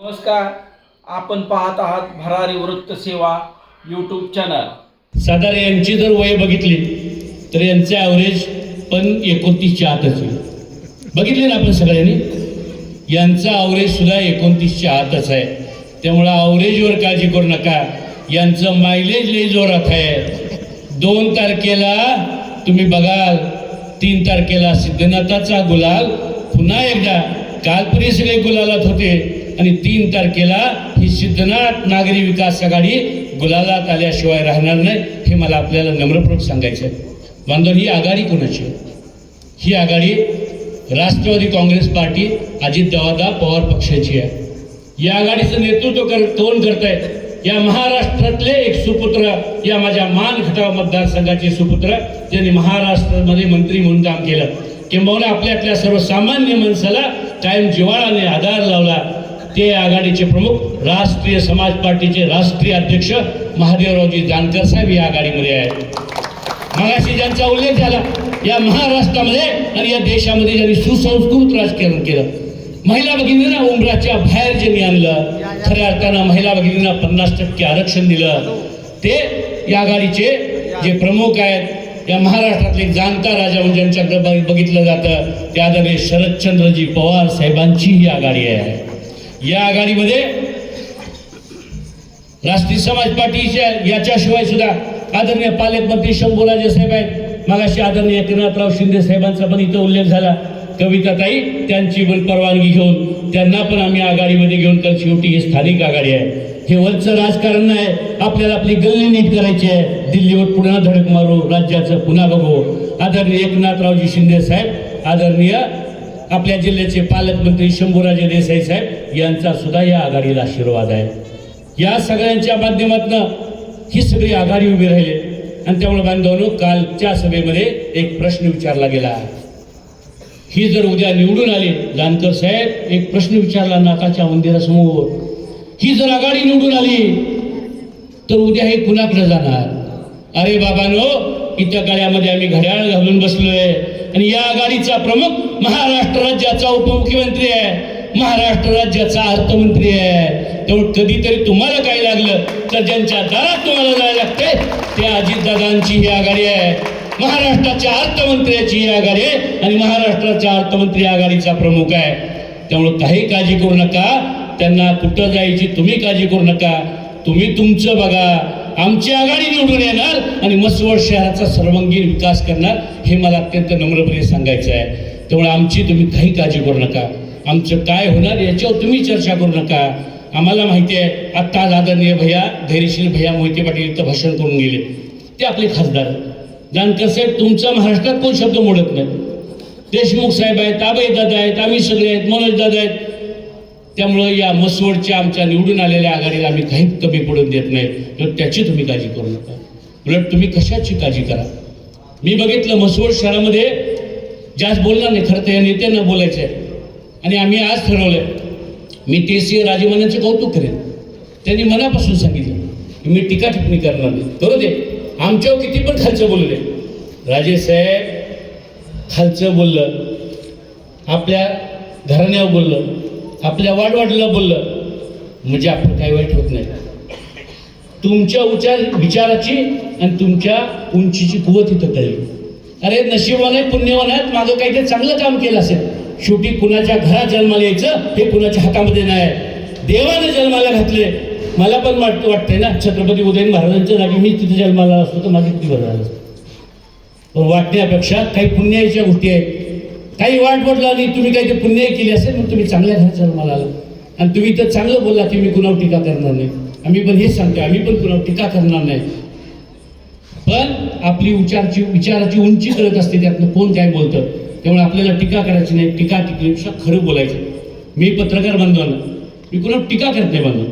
नमस्कार, आपण पाहत आहात भरारी वृत्त सेवा यूट्यूब चॅनल। साधारण यांची जर वय बघितली तर यांचे ॲव्हरेज पण 29च्या आतच आहे। बघितले ना आपण सगळ्यांनी, यांचा ॲव्हरेज सुद्धा 29च्या आतच आहे। त्यामुळे ॲव्हरेजवर काळजी करू नका, यांचं मायलेज लई जोरात आहे। 2 तारखेला तुम्ही बघाल, 3 तारखेला सिद्धनाथाचा गुलाल पुन्हा एकदा, कालपर्यंत सगळे गुलालात होते आणि 3 तारखेला ही सिद्धनाथ नागरी विकास आघाडी गुलालात आल्याशिवाय राहणार नाही, हे मला आपल्याला नम्रपूर्वक सांगायचं आहे। बांधव, ही आघाडी कोणाची आहे? ही आघाडी राष्ट्रवादी काँग्रेस पार्टी, अजितदादा पवार पक्षाची आहे। या आघाडीचं नेतृत्व कोण करत आहे? या महाराष्ट्रातले एक सुपुत्र, या माझ्या मान खटाव मतदारसंघाचे सुपुत्र, ज्यांनी महाराष्ट्रामध्ये मंत्री म्हणून काम केलं, किंबहुना आपल्यातल्या सर्वसामान्य माणसाला कायम जिव्हाळाने आधार लावला, ते आघाडीचे प्रमुख राष्ट्रीय समाज पार्टीचे राष्ट्रीय अध्यक्ष महादेवरावजी जानकर साहेब या आघाडीमध्ये आहेत। मगाशी ज्यांचा उल्लेख झाला, या महाराष्ट्रामध्ये आणि या देशामध्ये ज्यांनी सुसंस्कृत राजकारण केलं, महिला भगिनींना उंबराच्या बाहेर ज्यांनी आणलं, खऱ्या अर्थानं महिला भगिनींना 50% आरक्षण दिलं, ते या आघाडीचे जे प्रमुख आहेत, या महाराष्ट्रातले जाणता राजा म्हणजे ज्यांच्याकडे बघितलं जातं, ते आदरणीय शरदचंद्रजी पवार साहेबांची ही आघाडी आहे। या आघाडीमध्ये राष्ट्रीय समाज पार्टीच्या याच्याशिवाय सुद्धा आदरणीय पालकमंत्री शंभूराजे साहेब आहेत। मगाशी आदरणीय एकनाथराव शिंदे साहेबांचा पण इथं उल्लेख झाला, कविताताई त्यांची पण परवानगी घेऊन त्यांना पण आम्ही आघाडीमध्ये घेऊन, तर शेवटी ही स्थानिक आघाडी आहे। हे वरचं राजकारण नाही, आपल्याला आपली गल्ली नीट करायची आहे। दिल्लीवर पुन्हा धडक मारू, राज्याचं पुन्हा बघू। आदरणीय एकनाथरावजी शिंदे साहेब, आदरणीय आपल्या जिल्ह्याचे पालकमंत्री शंभूराजे देसाई साहेब यांचा सुद्धा या आघाडीला आशीर्वाद आहे। या सगळ्यांच्या माध्यमातून ही सगळी आघाडी उभी राहिली आणि त्यामुळे बांधवांनो, कालच्या सभेमध्ये एक प्रश्न विचारला गेला, ही जर उद्या निवडून आली, जानकर साहेब एक प्रश्न विचारला नाकाच्या मंदिरासमोर, ही जर आघाडी निवडून आली तर उद्या हे कुणाकडे जाणार? अरे बाबांनो, इथं गळ्यामध्ये आम्ही घड्याळ घालून बसलोय आणि या आघाडीचा प्रमुख महाराष्ट्र राज्याचा उपमुख्यमंत्री आहे, महाराष्ट्र राज्याचा अर्थमंत्री आहे। त्यामुळे कधीतरी तुम्हाला काय लागलं तर ज्यांच्या दारात तुम्हाला जायला लागते, त्या अजितदादांची ही आघाडी आहे, महाराष्ट्राच्या अर्थमंत्र्याची ही आघाडी आहे आणि महाराष्ट्राच्या अर्थमंत्री आघाडीचा प्रमुख आहे। त्यामुळे काही काळजी करू नका, त्यांना कुठं जायची तुम्ही काळजी करू नका, तुम्ही तुमचं बघा। आमची आघाडी निवडून येणार आणि मसवड शहराचा सर्वांगीण विकास करणार, हे मला अत्यंत नम्रपणे सांगायचं आहे। त्यामुळे आमची तुम्ही काही काळजी करू नका, आमचं काय होणार याच्यावर तुम्ही चर्चा करू नका। आम्हाला माहिती आहे, आत्ता आदरणीय भैया, धैर्यशील भैया मोहिते पाटील इथं भाषण करून गेले, ते आपले खासदार जानकर साहेब। तुमचा महाराष्ट्रात कोण शब्द मोडत नाही, देशमुख साहेब आहेत, आबाई दादा आहेत, आम्ही सगळे आहेत, मनोज दादा आहेत। त्यामुळं या मसवडच्या आमच्या निवडून आलेल्या आघाडीला आम्ही काही कमी पडून देत नाही, तर त्याची तुम्ही काळजी करू नका। उलट तुम्ही कशाची काळजी करा। मी बघितलं, मसवड शहरामध्ये जास्त बोलणार नाही, खरं तर या नेत्यांना बोलायचं आहे आणि आम्ही आज ठरवलंय, मी TC राजेमान्यांचं कौतुक करेन, त्यांनी मनापासून सांगितलं की मी टीका टिप्पणी करणार नाही, करू दे, आमच्यावर किती पण खालचं बोलू दे। राजेसाहेब खालचं बोललं, आपल्या घराण्यावर बोललं, आपल्या वाडवाडला बोललं, म्हणजे आपलं काही वाईट होत नाही। तुमच्या विचाराची आणि तुमच्या उंचीची कुवत इथं कळली। अरे नशीबवान आहे, पुण्यवान आहेत, मागं काहीतरी चांगलं काम केलं असेल। शेवटी कुणाच्या घरात जन्माला यायचं हे कुणाच्या हातामध्ये नाही, देवाने जन्माला घातले। मला पण वाटतंय ना, छत्रपती उदयन महाराजांच्या जागी मी तिथे जन्माला असतो तर माझी किती बरं झालं। पण वाटण्यापेक्षा काही पुण्याच्या गोष्टी आहेत, काही वाट पडला आणि तुम्ही काही ते पुण्य केली असेल, मग तुम्ही चांगल्या घरात जन्माला आला आणि तुम्ही तर चांगलं बोलला की मी कुणावर टीका करणार नाही। आम्ही पण हेच सांगतो, आम्ही पण कुणावर टीका करणार नाही, पण आपली विचाराची उंची करत असते, त्यातनं कोण काय बोलतं। त्यामुळे आपल्याला टीका करायची नाही, टीका टिकल्यापेक्षा खरं बोलायचं। मी पत्रकार बांधवांना, मी कुणावर टीका करत नाही बांधव।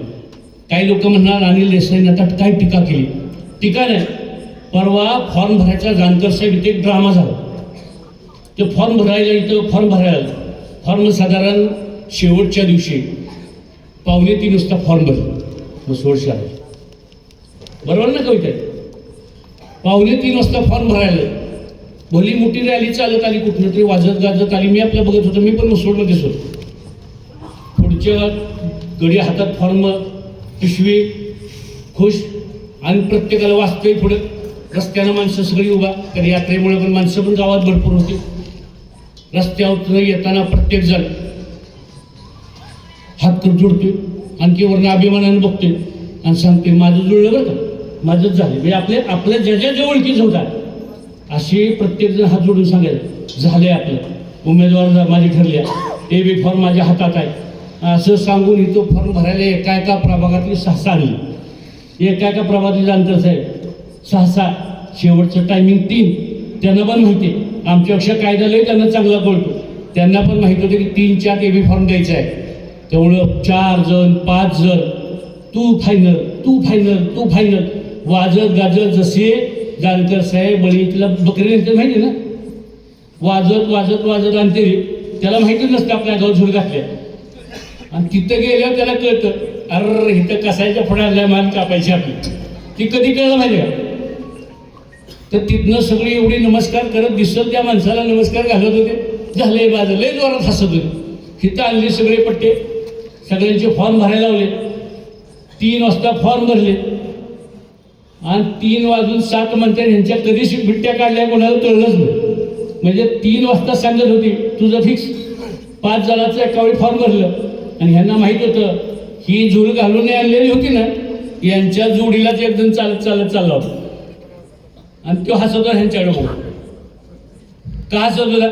काही लोक म्हणणार अनिल देसाईंनी आता काय टीका केली, टीका नाही। परवा फॉर्म भरायचा जानकर साहेब इथे एक ड्रामा झाला, ते फॉर्म भरायला इथं फॉर्म भरायला, फॉर्म साधारण शेवटच्या दिवशी 2:45 वाजता फॉर्म भरला, मग सोडशा बरोबर ना कविता, 2:45 वाजता फॉर्म भरायला, भली मोठी रॅली चालत आली, कुठनं तरी वाजत गाजत आली, मी आपलं बघत होतो, मी पण मसोडमध्येच होतो। पुढच्या गडी हातात फॉर्म, पिशवी, खुश, आणि प्रत्येकाला वाचतोय पुढे. रस्त्यानं माणसं सगळी उभा, तर यात्रेमुळे पण माणसं पण गावात भरपूर होती. रस्त्यावर येताना प्रत्येक जण हात करून जोडतोय, आणखी वरनं अभिमानानं बघतोय आणि सांगतोय माझं जुळलं बरं का, माझंच झालं. म्हणजे आपल्या ज्या ओळखीच होतात असे प्रत्येक जण हात जोडून सांगायचं झालंय आपलं, उमेदवार माझी ठरल्या, ते बी फॉर्म माझ्या हातात आहे असं सांगून ही तो फॉर्म भरायला एका प्रभागातली 6 आली. एका प्रभागातली अंतर साहेब 6, शेवटचं टायमिंग 3. त्यांना पण माहिती आमच्यापेक्षा काय झालंय त्यांना चांगला कळतो. त्यांना पण माहिती होतं की 3-4 AB फॉर्म द्यायचा आहे. तेवढं 4 जण 5 जण तू फायनल वाजत गाजत, जसे जानकर साहेब बळीतला बकरी माहिती ना, वाजत आणते. त्याला माहिती नसतं आपल्या गावात झुल घातल्या. आणि तिथं गेल्यावर त्याला कळतं अरे इथं कसायच्या फळाला मान कापायची आपली. ती कधी कळलं माहिती का? तर तिथनं सगळी एवढी नमस्कार करत दिसत त्या माणसाला नमस्कार घालत होते. झाले बाजू लय जोरात हसत होते. तिथं आणले सगळे पट्टे, सगळ्यांचे फॉर्म भरायला लावले. 3 वाजता फॉर्म भरले आणि 3:07 म्हणतात ह्यांच्या कधीच बिट्ट्या काढल्या कोणाला कळलंच नाही. म्हणजे 3 वाजता सांगत होती तुझं फिक्स. 5 जणांचं एका वेळी फॉर्म भरलं आणि ह्यांना माहित होतं ही झुल घालून आणलेली होती ना, यांच्या जोडीलाच एक जण चालत चालला होता. आणि तो हसत होता ह्यांच्याकडे बघून. का हसत होता?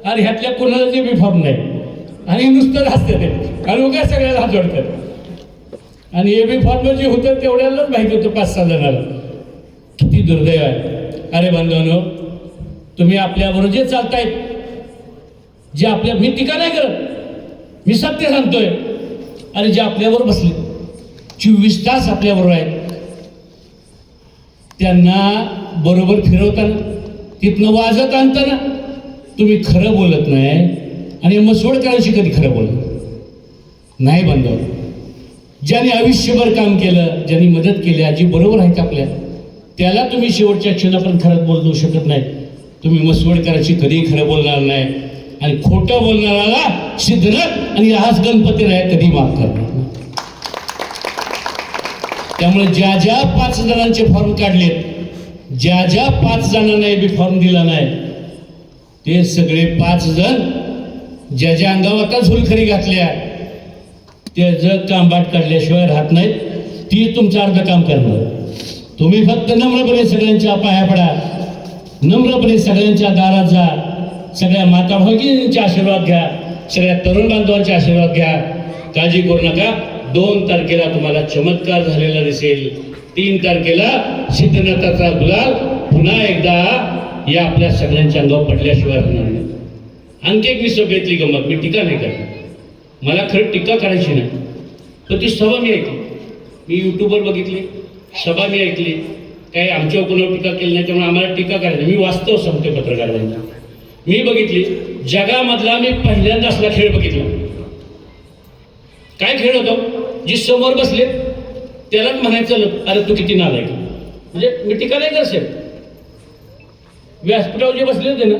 अरे ह्यातल्या कोणाला जे बी फॉर्म नाही आणि नुसतं हसते ते आणि काय सगळ्याला हात जोडतात. आणि AB फॉर्म जे होतं तेवढ्यालाच माहिती होतं 5-6 जणाला. किती दुर्दैव आहे. अरे बांधवांनो, तुम्ही आपल्याबरोबर जे चालतायत, जे आपल्या, मी टीका नाही करत, मी सत्य सांगतोय. अरे जे आपल्याबरोबर बसले 24 तास आपल्याबरोबर आहेत, त्यांना बरोबर फिरवताना, तिथनं वाजत आणताना तुम्ही खरं बोलत नाही आणि मसवड करायची कधी खरं बोलत नाही. बांधव, ज्याने आयुष्यभर काम केलं, ज्यांनी मदत केली, जी बरोबर आहेत आपल्या, त्याला तुम्ही शेवटच्या क्षणापर्यंत खरं बोलू शकत नाही. तुम्ही मसवड करायची कधीही खरं बोलणार नाही आणि खोटं बोलणाराला सिद्धनाथ आणि हाच गणपती राय कधी माफ करणार नाही. त्यामुळे ज्या 5 जणांचे फॉर्म काढलेत, ज्या 5 जणांना AB फॉर्म दिला नाही, ते सगळे 5 जण ज्या अंगावर आता झुलखरी घातल्या त्याचं कामबाट काढल्याशिवाय राहत नाहीत. ती तुमचं अर्ध काम करणार. तुम्ही फक्त नम्रपणे सगळ्यांच्या पाया पडा, नम्रपणे सगळ्यांच्या दारात जा, सगळ्या माता भगिनींचे आशीर्वाद घ्या, सगळ्या तरुण बांधवांचे आशीर्वाद घ्या. काळजी करू नका. 2 तारखेला तुम्हाला चमत्कार झालेला दिसेल. 3 तारखेला सिद्धनाथाचा गुलाल पुन्हा एकदा या आपल्या सगळ्यांच्या अंगावर पडल्याशिवाय होणार नाही. आणखी एक मी सभेतली गंमत, मी टीका नाही करत, मला खरं टीका करायची नाही, पण ती सभा मी ऐकली. मी यूट्यूबवर बघितली, सभा मी ऐकली. काही आमच्यावर कोणावर टीका केली नाही, त्यामुळे आम्हाला टीका करायची. मी वास्तव सांगते पत्रकारांना, मी बघितली जगामधला मी पहिल्यांदा असला खेळ बघितला. काय खेळ होतो? जी समोर बसले त्यालाच म्हणायचं अरे तू किती नालायक. म्हणजे मी टीका नाही करत. व्यासपीठावर जे बसले होते ना,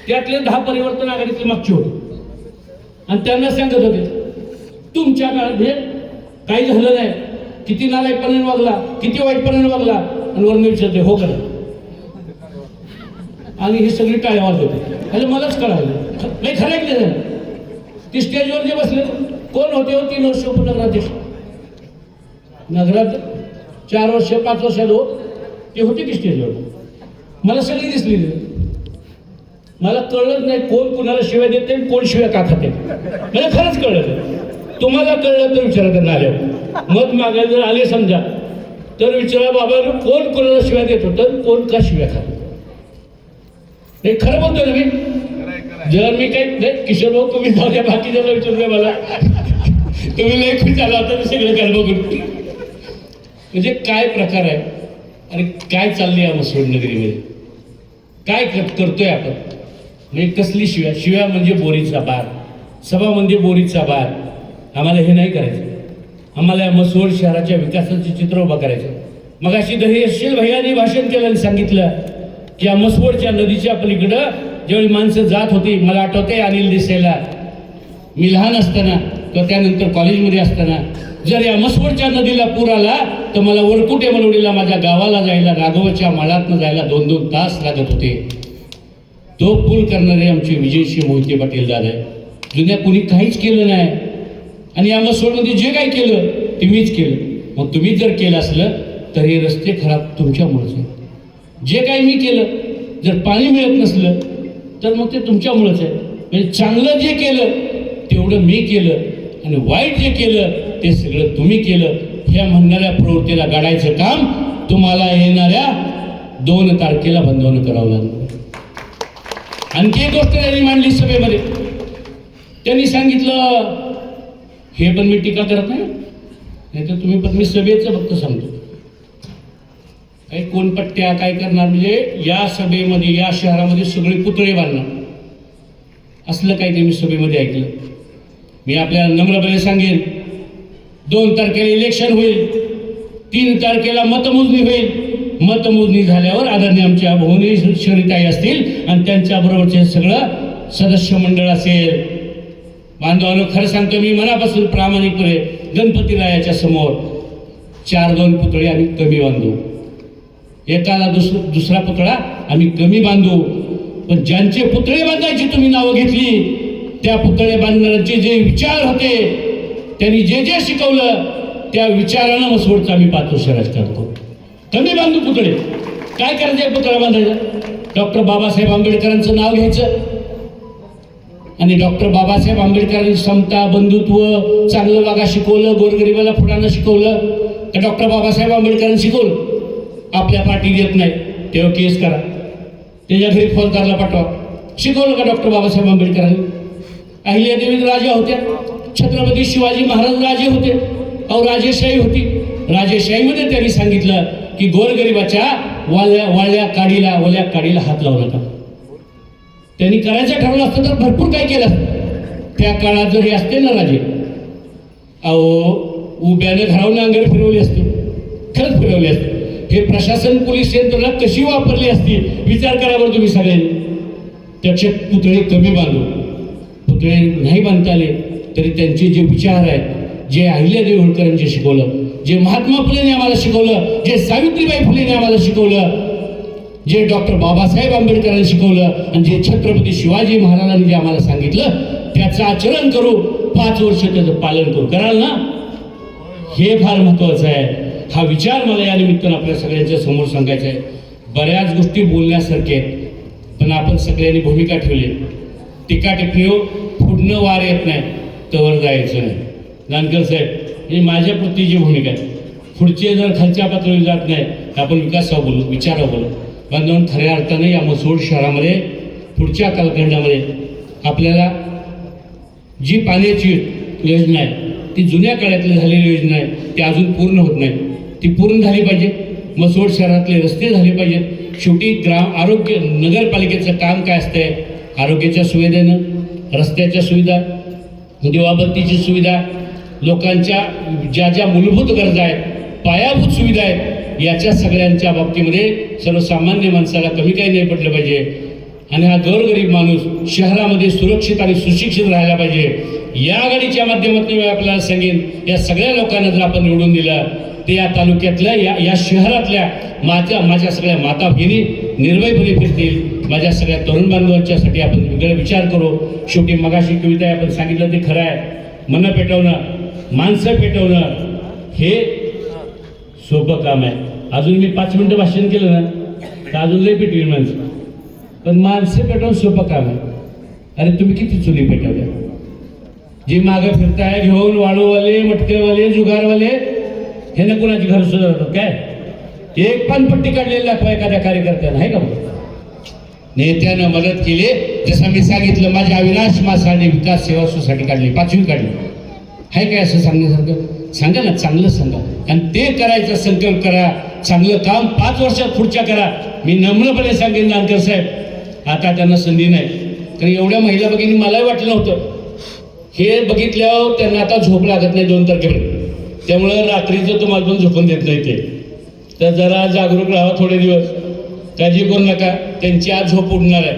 त्यातले 10 परिवर्तन आघाडीतले मागचे होते आणि त्यांना सांगत होते तुमच्या काळात हे काही झालं नाही, किती नालायकपणाने वागला, किती वाईटपणाने वागला, आणि वरून विचारते हो करा. आणि ही सगळी टाळ्या वाजत होते. म्हणजे मलाच कळालं नाही, खरं ऐकलं झालं. ती स्टेजवर जे बसले कोण होते? 3 वर्ष उपनगराध्यक्ष, नगरात 4 वर्ष 5 वर्ष ते होते की स्टेजवर. मला सगळी दिसली. मला कळलंच नाही कोण कुणाला शिव्या देते कोण शिव्या का खाते. म्हणजे खरंच कळलं नाही. तुम्हाला कळलं तर विचारा त्यांना आल्यावर. मत मागायला जर आले समजा तर विचारा बाबा कोण कोणाला शिव्या देत होतं, कोण का शिव्या खात. हे खरं बोलतोय ना मी. जर मी काही किशोर भाऊ तुम्ही जाऊ द्या, बाकीच्याला विचारलंय मला तुम्ही लय खुश झाला होता सगळं काल बघून. म्हणजे काय प्रकार आहे आणि काय चाललंय या मसवड नगरीमध्ये, काय करतोय आपण. म्हणजे कसली शिव्या म्हणजे बोरीचा बार, सभा म्हणजे बोरीचा बार. आम्हाला हे नाही करायचं. आम्हाला या मसवड शहराच्या विकासाचे चित्र उभं करायचं. मग अशी धैर्यशील भैयाने भाषण केलं आणि सांगितलं की या मसवडच्या नदीच्या पलीकडं ज्यावेळी माणसं जात होती, मला आठवते अनिल देसाईला, मी लहान असताना किंवा त्यानंतर कॉलेजमध्ये असताना जर या मसवडच्या नदीला पूर आला तर मला वरकुटे मलवडीला माझ्या गावाला जायला राघवच्या माळातनं जायला 2-2 तास लागत होते. तो पूल करणारे आमचे विजयसिंह मोहिते पाटील दादा आहे. जुन्या कुणी काहीच केलं नाही आणि या मसवडमध्ये जे काही केलं ते मीच केलं. मग तुम्ही जर केलं असलं तर हे रस्ते खराब तुमच्यामुळेच आहे. जे काही मी केलं, जर पाणी मिळत नसलं तर मग ते तुमच्यामुळेच आहे. म्हणजे चांगलं जे केलं तेवढं मी केलं आणि वाईट जे केलं ते सगळं तुम्ही केलं. ह्या म्हणणाऱ्या प्रवृत्तीला गाडायचं काम तुम्हाला येणाऱ्या 2 तारखेला बंधन करावं लागलं. आणखी एक गोष्ट त्यांनी मांडली सभेमध्ये. त्यांनी सांगितलं, हे पण मी टीका करत नाही तर तुम्ही पण मी सभेचं फक्त सांगतो, काही कोणपट्ट्या काय करणार म्हणजे या सभेमध्ये या शहरामध्ये सगळे पुतळे बांधणार असलं काही ते मी सभेमध्ये ऐकलं. मी आपल्याला नम्रपणे सांगेन, 2 तारखेला इलेक्शन होईल, 3 तारखेला मतमोजणी होईल. मतमोजणी झाल्यावर आदरणीय आमच्या भुवनेश्वरीताई असतील आणि त्यांच्याबरोबरचे सगळं सदस्य मंडळ असेल. बांधवांनो, खरं सांगतो मी मनापासून प्रामाणिकपणे, गणपतीरायाच्या समोर 4-2 पुतळे आम्ही कमी बांधू, एकाला दुसरा पुतळा आम्ही कमी बांधू. पण ज्यांचे पुतळे बांधायची तुम्ही नावं घेतली, त्या पुतळे बांधणाऱ्यांचे जे विचार होते, त्यांनी जे जे शिकवलं त्या विचारानं मसवडचा आम्ही 5 वर्ष राजकारण करू. कमी बांधू पुतळे. काय करायचं पुतळा बांधायचा? डॉक्टर बाबासाहेब आंबेडकरांचं नाव घ्यायचं आणि डॉक्टर बाबासाहेब आंबेडकरांनी समता, बंधुत्व, चांगलं वागा शिकवलं, गोरगरिबाला फुटाणं शिकवलं. तर डॉक्टर बाबासाहेब आंबेडकरांनी शिकवलं आपल्या पार्टी देत नाही तेव्हा केस करा, त्याच्या घरी फौजदारला पाठवा. शिकवलं का डॉक्टर बाबासाहेब आंबेडकरांनी? अहिल्यादेवी राजा होत्या, छत्रपती शिवाजी महाराज राजे होते, अहो राजेशाही होती. राजेशाहीमध्ये त्यांनी सांगितलं की गोरगरिबाच्या वाळ्या काडीला हात लावू नका. त्यांनी करायचं ठरवलं असतं तर भरपूर काही केलं असतं. त्या काळात जर हे असते ना राजे, अहो उभ्याने घरावून अंगावर फिरवली असते, खरंच फिरवली असते. हे प्रशासन, पोलीस यंत्रणा कशी वापरली असती विचार करा बरं तुम्ही सगळ्यांनी. त्याचे पुतळे कमी बांधू. पुतळे नाही बांधता आले तरी त्यांचे जे विचार आहेत, जे अहिल्यादेवी होळकरांनी शिकवलं, जे महात्मा फुलेने आम्हाला शिकवलं, जे सावित्रीबाई फुलेने आम्हाला शिकवलं, जे डॉक्टर बाबासाहेब आंबेडकरांनी शिकवलं आणि जे छत्रपती शिवाजी महाराजांनी जे आम्हाला सांगितलं त्याचं आचरण करू, 5 वर्ष त्याचं पालन करू. कराल ना? हे फार महत्वाचं आहे. हा विचार मला या निमित्तानं आपल्या सगळ्यांच्या समोर सांगायचा आहे. बऱ्याच गोष्टी बोलण्यासारख्या आहेत पण आपण सगळ्यांनी भूमिका ठेवली. टीका टिप्पणीवर फुडणं वार येत नाही तवर जायचं नाही. जानकर साहेब, ही माझ्या प्रतीची भूमिका आहे. पुढचे जर खालच्या पातळीवर जात नाही तर आपण विकासावर बोलू, विचारावर बोलू. बांधून खऱ्या अर्थाने या मसवड शहरामध्ये पुढच्या कालखंडामध्ये आपल्याला जी पाण्याची योजना आहे ती जुन्या काळातली झालेली योजना आहे, ती अजून पूर्ण होत नाही. ती पूर्ण झाली पाहिजे. मसवड शहरातले रस्ते झाले पाहिजेत. शेवटी आरोग्य नगरपालिकेचं काम काय असतंय? आरोग्याच्या सुविधेनं, रस्त्याच्या सुविधा, दिवाबत्तीची सुविधा, लोकांच्या ज्या मूलभूत गरजा आहेत, पायाभूत सुविधा आहेत, याच्या सगळ्यांच्या बाबतीमध्ये सर्वसामान्य माणसाला कमी काही नाही पडलं पाहिजे. आणि हा गोरगरीब माणूस शहरामध्ये सुरक्षित आणि सुशिक्षित राहायला पाहिजे. या आघाडीच्या माध्यमातून मी आपल्याला सांगेन, या सगळ्या लोकांना जर आपण निवडून दिलं ते या तालुक्यातल्या या शहरातल्या माझ्या सगळ्या माता भगिनी निर्भयपणे फिरतील. माझ्या सगळ्या तरुण बांधवांच्यासाठी आपण वेगळा विचार करू. शेवटी मगाशी कविता आपण सांगितलं ते खरं आहे. मनं पेटवणं, माणसं पेटवणं हे सोपं काम आहे. अजून मी 5 मिनिटं भाषण केलं ना तर अजून लय पेटवीन माणसं, पण माणसं पेटवून सोपं काम आहे. अरे तुम्ही किती चुली पेटवल्या? जे मागं फिरताय घेऊन वाळूवाले, मटकेवाले, जुगारवाले, हे ना कुणाची घर सुधारतात काय? एक पानपट्टी काढलेली दाखवा एखाद्या कार्यकर्त्यानं, आहे का? नेत्यानं मदत केली. जसं मी सांगितलं, माझ्या अविनाश मासाने विकास सेवा सोसायटी काढली, 5वी काढली. आहे काय असं सांगण्यासारखं? सांगा ना, चांगलं सांगा आणि ते करायचा संकल्प करा. चांगलं काम 5 वर्षात पुढच्या करा. मी नम्रपणे सांगेन जानकर साहेब, आता त्यांना संधी नाही. कारण एवढ्या महिला भगिनी मलाही वाटलं नव्हतं. हे बघितल्यावर त्यांना आता झोप लागत नाही 2 तारखेपर्यंत. त्यामुळं रात्रीचं तुम्हाला पण झोपून देत नाही ते. तर जरा जागरूक राहा थोडे दिवस, काळजी करू नका. त्यांची आज झोप उडणार आहे.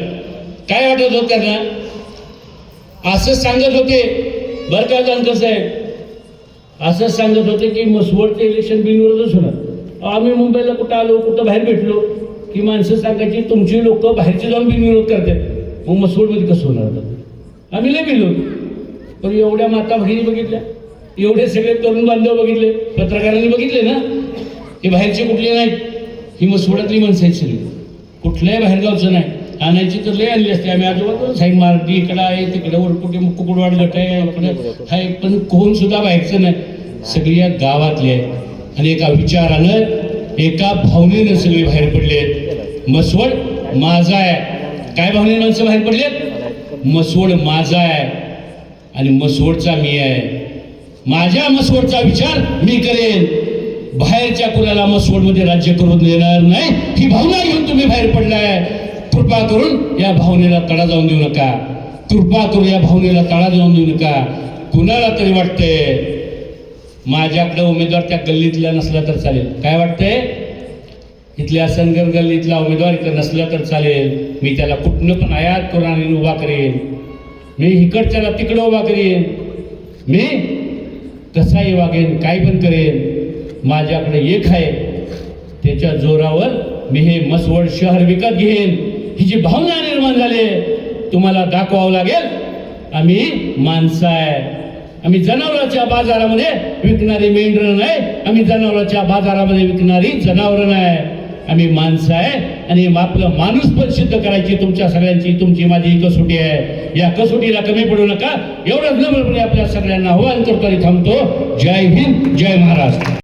काय वाटत होत त्यांना? असं सांगत होते बरं का जाण कसं आहे, असं सांगत होते की मसवडचं इलेक्शन बिनविरोधच होणार. आम्ही मुंबईला कुठं आलो, कुठं बाहेर भेटलो की माणसं सांगायची तुमची लोक बाहेरचे जाऊन बिनविरोध करतात, मग मसवडमध्ये कसं होणार आता. आम्ही लय बिलो, पण एवढ्या माता भगिनी बघितल्या, एवढे सगळे तरुण बांधव बघितले, पत्रकारांनी बघितले ना, हे बाहेरचे कुठले नाहीत, ही मसवडातली माणसं आहेत सगळी, कुठल्याही बाहेरगावचं नाही. आणायची तर लय आणली असते. आम्ही आजोबा साई मारती इकडं आहे, तिकडे कुठे कुकुडवाड गट आहे, इकडं आहे, पण कोण सुद्धा बाहेरचं नाही, सगळी या गावातले आहे. आणि एका विचारानं, एका भावनेनं सगळे बाहेर पडले. मसवड माझा आहे. काय भावनेनं माणसं बाहेर पडलेत? मसवड माझा आहे आणि मसवडचा मी आहे. माझ्या मसवडचा विचार मी करेन, बाहेरच्या कुणाला मसवडमध्ये राज्य करून देणार नाही, ही भावना घेऊन तुम्ही बाहेर पडलाय. कृपा करून या भावनेला तडा जाऊन देऊ नका. कृपा करून या भावनेला तडा जाऊन देऊ नका. कुणाला तरी वाटतंय माझ्याकडे उमेदवार त्या गल्लीतला नसला तर चालेल, काय वाटतंय, इथल्या सनगर गल्लीतला उमेदवार इथं नसला तर चालेल, मी त्याला कुठनं पण आयात करून आणि उभा करेन, मी इकडच्याला तिकडं उभा करेन, मी कसाही वागेन, काय पण करेन. माझ्याकडे एक आहे, त्याच्या जोरावर मी हे मसवड शहर विकत घेईन. ही जी भावना निर्माण झाली, तुम्हाला दाखवावं लागेल आम्ही माणसं आहे. आम्ही जनावरांच्या बाजारामध्ये विकणारी मेंढरं नाही, आम्ही जनावरांच्या बाजारामध्ये विकणारी जनावरं नाही, आम्ही माणसं आहे. आणि आपलं माणूस पण सिद्ध करायची तुमच्या सगळ्यांची, तुमची माझी कसोटी आहे. या कसोटीला कमी पडू नका, एवढंच नम्रपणे आपल्या सगळ्यांना आव्हान करतो आणि थांबतो. जय हिंद, जय महाराष्ट्र.